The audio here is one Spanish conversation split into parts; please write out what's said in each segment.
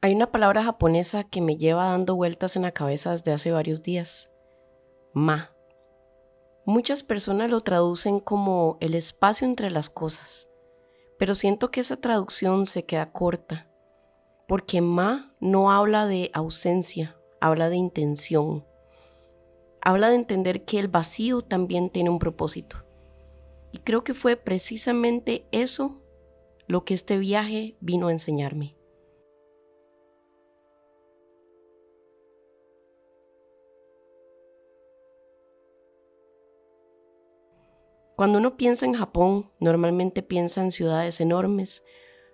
Hay una palabra japonesa que me lleva dando vueltas en la cabeza desde hace varios días. Ma. Muchas personas lo traducen como el espacio entre las cosas, pero siento que esa traducción se queda corta, porque ma no habla de ausencia, habla de intención. Habla de entender que el vacío también tiene un propósito. Y creo que fue precisamente eso lo que este viaje vino a enseñarme. Cuando uno piensa en Japón, normalmente piensa en ciudades enormes,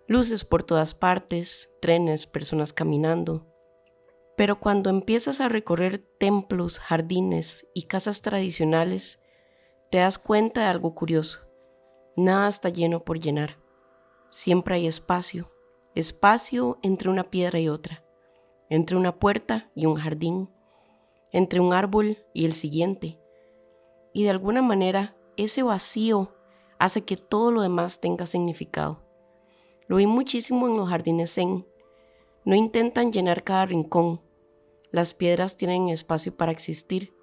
luces por todas partes, trenes, personas caminando. Pero cuando empiezas a recorrer templos, jardines y casas tradicionales, te das cuenta de algo curioso. Nada está lleno por llenar. Siempre hay espacio. Espacio entre una piedra y otra. Entre una puerta y un jardín. Entre un árbol y el siguiente. Y de alguna manera, ese vacío hace que todo lo demás tenga significado. Lo vi muchísimo en los jardines zen. No intentan llenar cada rincón. Las piedras tienen espacio para existir.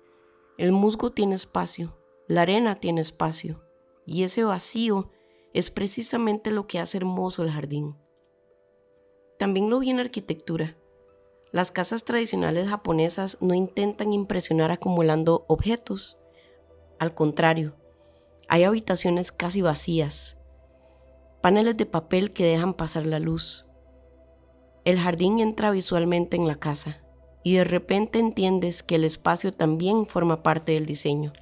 El musgo tiene espacio. La arena tiene espacio. Y ese vacío es precisamente lo que hace hermoso el jardín. También lo vi en arquitectura. Las casas tradicionales japonesas no intentan impresionar acumulando objetos. Al contrario, hay habitaciones casi vacías, paneles de papel que dejan pasar la luz. El jardín entra visualmente en la casa y de repente entiendes que el espacio también forma parte del diseño.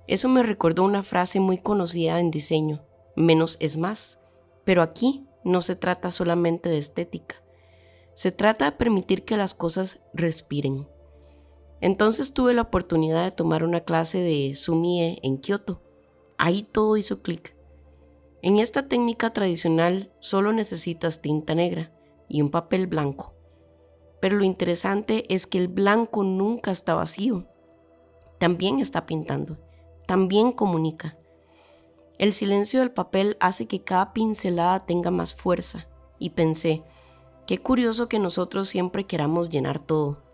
Eso me recordó una frase muy conocida en diseño: menos es más. Pero aquí no se trata solamente de estética, se trata de permitir que las cosas respiren. Entonces tuve la oportunidad de tomar una clase de sumie en Kioto. Ahí todo hizo clic. En esta técnica tradicional solo necesitas tinta negra y un papel blanco. Pero lo interesante es que el blanco nunca está vacío. También está pintando, también comunica. El silencio del papel hace que cada pincelada tenga más fuerza. Y pensé, qué curioso que nosotros siempre queramos llenar todo.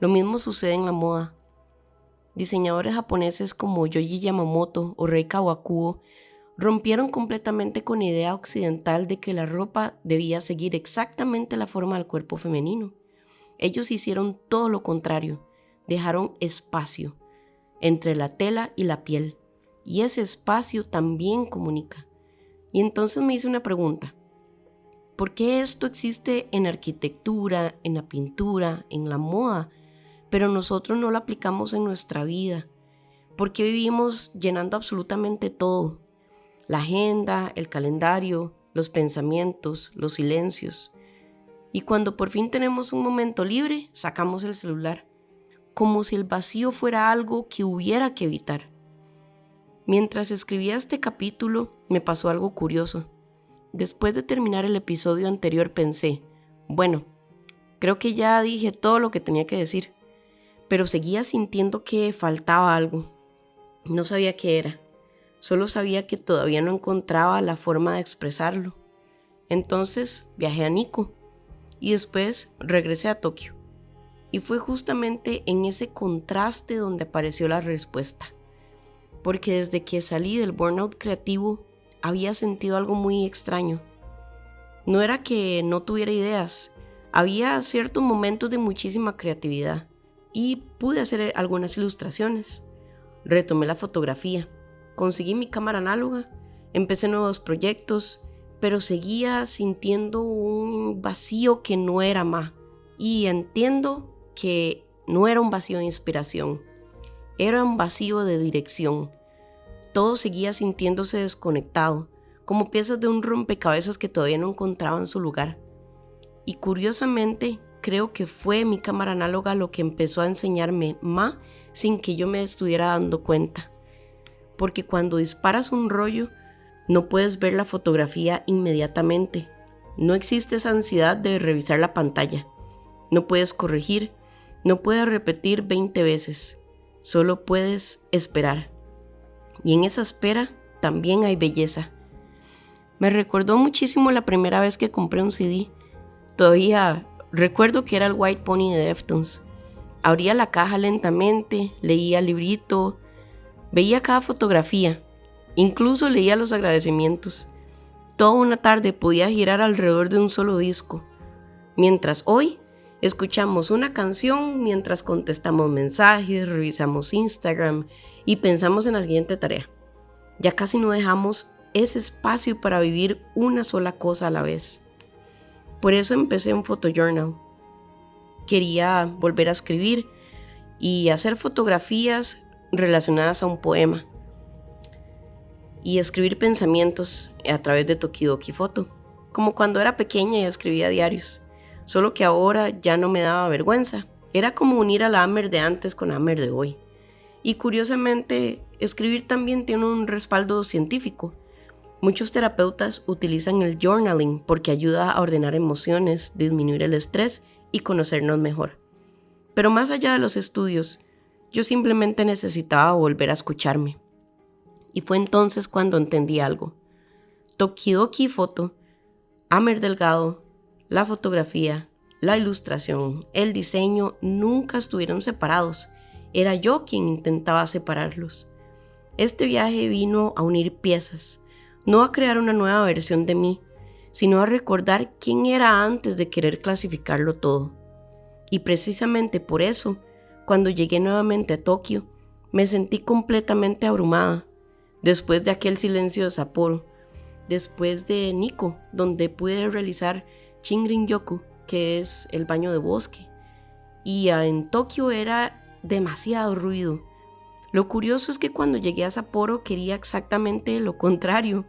Lo mismo sucede en la moda. Diseñadores japoneses como Yohji Yamamoto o Rei Kawakubo rompieron completamente con la idea occidental de que la ropa debía seguir exactamente la forma del cuerpo femenino. Ellos hicieron todo lo contrario, dejaron espacio entre la tela y la piel, y ese espacio también comunica. Y entonces me hice una pregunta: ¿por qué esto existe en arquitectura, en la pintura, en la moda, pero nosotros no lo aplicamos en nuestra vida? ¿Por qué vivimos llenando absolutamente todo? La agenda, el calendario, los pensamientos, los silencios. Y cuando por fin tenemos un momento libre, sacamos el celular, como si el vacío fuera algo que hubiera que evitar. Mientras escribía este capítulo, me pasó algo curioso. Después de terminar el episodio anterior pensé, bueno, creo que ya dije todo lo que tenía que decir, pero seguía sintiendo que faltaba algo. No sabía qué era, solo sabía que todavía no encontraba la forma de expresarlo. Entonces viajé a Nikko y después regresé a Tokio. Y fue justamente en ese contraste donde apareció la respuesta. Porque desde que salí del burnout creativo había sentido algo muy extraño. No era que no tuviera ideas, había ciertos momentos de muchísima creatividad y pude hacer algunas ilustraciones. Retomé la fotografía, conseguí mi cámara análoga, empecé nuevos proyectos, pero seguía sintiendo un vacío que no era más. Y entiendo que no era un vacío de inspiración, era un vacío de dirección. Todo seguía sintiéndose desconectado, como piezas de un rompecabezas que todavía no encontraban su lugar. Y curiosamente, creo que fue mi cámara análoga lo que empezó a enseñarme más sin que yo me estuviera dando cuenta. Porque cuando disparas un rollo, no puedes ver la fotografía inmediatamente. No existe esa ansiedad de revisar la pantalla. No puedes corregir, no puedes repetir 20 veces. Solo puedes esperar. Y en esa espera también hay belleza. Me recordó muchísimo la primera vez que compré un CD. Todavía recuerdo que era el White Pony de Deftones. Abría la caja lentamente, leía el librito, veía cada fotografía, incluso leía los agradecimientos. Toda una tarde podía girar alrededor de un solo disco, mientras hoy escuchamos una canción mientras contestamos mensajes, revisamos Instagram y pensamos en la siguiente tarea. Ya casi no dejamos ese espacio para vivir una sola cosa a la vez. Por eso empecé un photojournal. Quería volver a escribir y hacer fotografías relacionadas a un poema y escribir pensamientos a través de Tokidoki Photo, como cuando era pequeña y escribía diarios, solo que ahora ya no me daba vergüenza. Era como unir a la Amer de antes con la Amer de hoy. Y curiosamente, escribir también tiene un respaldo científico. Muchos terapeutas utilizan el journaling porque ayuda a ordenar emociones, disminuir el estrés y conocernos mejor. Pero más allá de los estudios, yo simplemente necesitaba volver a escucharme. Y fue entonces cuando entendí algo. Tokidoki Photo, Amer Delgado, la fotografía, la ilustración, el diseño nunca estuvieron separados. Era yo quien intentaba separarlos. Este viaje vino a unir piezas, no a crear una nueva versión de mí, sino a recordar quién era antes de querer clasificarlo todo. Y precisamente por eso, cuando llegué nuevamente a Tokio, me sentí completamente abrumada, después de aquel silencio de Sapporo, después de Nikko, donde pude realizar Shinrin-yoku, que es el baño de bosque, y en Tokio era demasiado ruido. Lo curioso es que cuando llegué a Sapporo quería exactamente lo contrario.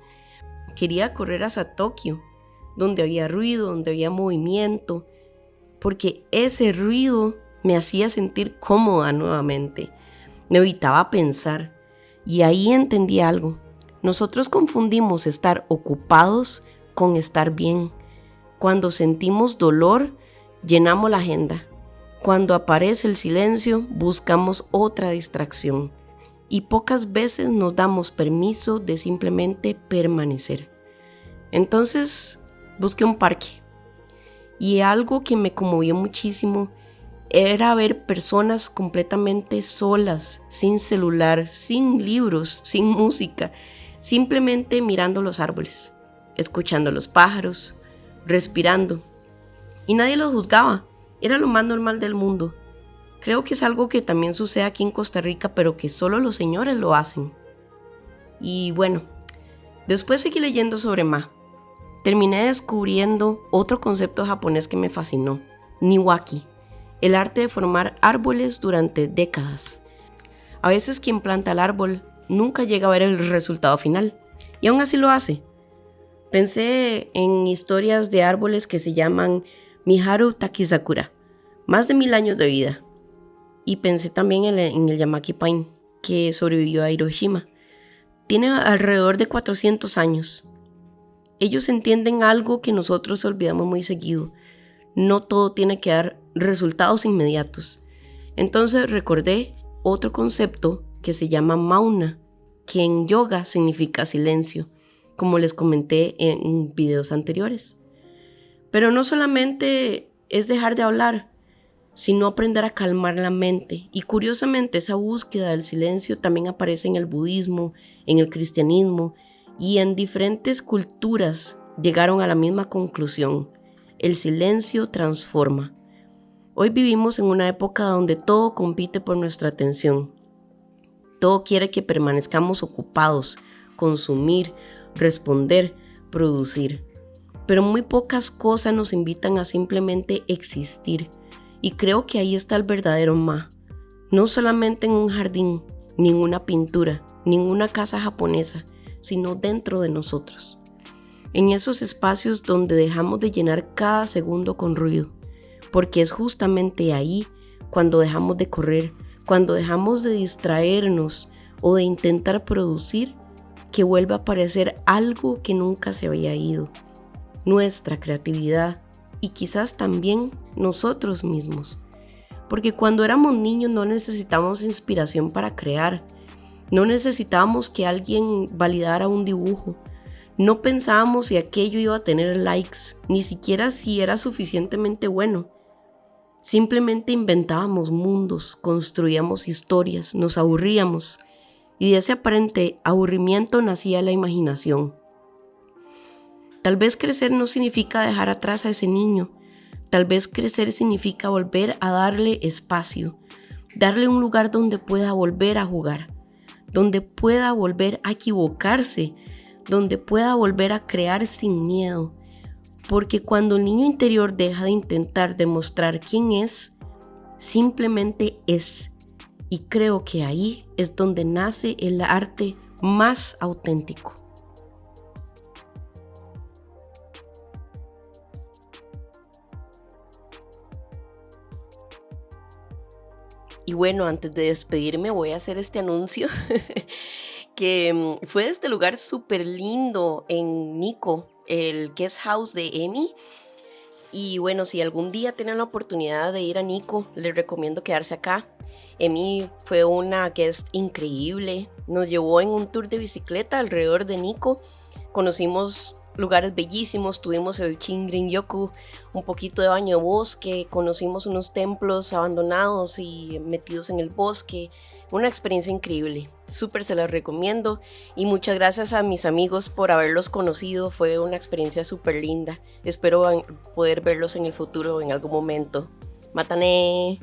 Quería correr hacia Tokio, donde había ruido, donde había movimiento, porque ese ruido me hacía sentir cómoda nuevamente, me evitaba pensar, y ahí entendí algo. Nosotros confundimos estar ocupados con estar bien. Cuando sentimos dolor, llenamos la agenda. Cuando aparece el silencio, buscamos otra distracción. Y pocas veces nos damos permiso de simplemente permanecer. Entonces, busqué un parque. Y algo que me conmovió muchísimo era ver personas completamente solas, sin celular, sin libros, sin música, simplemente mirando los árboles, escuchando los pájaros, respirando. Y nadie los juzgaba, era lo más normal del mundo. Creo que es algo que también sucede aquí en Costa Rica, pero que solo los señores lo hacen. Y bueno, después seguí leyendo sobre Ma. Terminé descubriendo otro concepto japonés que me fascinó, Niwaki, el arte de formar árboles durante décadas. A veces quien planta el árbol nunca llega a ver el resultado final, y aún así lo hace. Pensé en historias de árboles que se llaman Miharu Takizakura, más de 1000 años de vida. Y pensé también en el Yamaki Pine, que sobrevivió a Hiroshima. Tiene alrededor de 400 años. Ellos entienden algo que nosotros olvidamos muy seguido. No todo tiene que dar resultados inmediatos. Entonces recordé otro concepto que se llama Mauna, que en yoga significa silencio, como les comenté en videos anteriores. Pero no solamente es dejar de hablar, sino aprender a calmar la mente. Y curiosamente esa búsqueda del silencio también aparece en el budismo, en el cristianismo, y en diferentes culturas llegaron a la misma conclusión: el silencio transforma. Hoy vivimos en una época donde todo compite por nuestra atención. Todo quiere que permanezcamos ocupados, consumir, responder, producir. Pero muy pocas cosas nos invitan a simplemente existir. Y creo que ahí está el verdadero Ma. No solamente en un jardín, ni en una pintura, ni en una casa japonesa, sino dentro de nosotros. En esos espacios donde dejamos de llenar cada segundo con ruido. Porque es justamente ahí cuando dejamos de correr, cuando dejamos de distraernos o de intentar producir, que vuelve a aparecer algo que nunca se había ido. Nuestra creatividad y quizás también nosotros mismos. Porque cuando éramos niños no necesitábamos inspiración para crear. No necesitábamos que alguien validara un dibujo. No pensábamos si aquello iba a tener likes, ni siquiera si era suficientemente bueno. Simplemente inventábamos mundos, construíamos historias, nos aburríamos, y de ese aparente aburrimiento nacía la imaginación. Tal vez crecer no significa dejar atrás a ese niño, tal vez crecer significa volver a darle espacio, darle un lugar donde pueda volver a jugar, donde pueda volver a equivocarse, donde pueda volver a crear sin miedo. Porque cuando el niño interior deja de intentar demostrar quién es, simplemente es. Y creo que ahí es donde nace el arte más auténtico. Y bueno, antes de despedirme voy a hacer este anuncio que fue de este lugar súper lindo en Nico, el guest house de Emi. Y bueno, si algún día tienen la oportunidad de ir a Nico, les recomiendo quedarse acá. Emi fue una guest increíble, nos llevó en un tour de bicicleta alrededor de Nico, conocimos lugares bellísimos, tuvimos el Chingrin-yoku, un poquito de baño de bosque, conocimos unos templos abandonados y metidos en el bosque. Una experiencia increíble, súper se las recomiendo y muchas gracias a mis amigos por haberlos conocido, fue una experiencia súper linda. Espero poder verlos en el futuro en algún momento. Matane.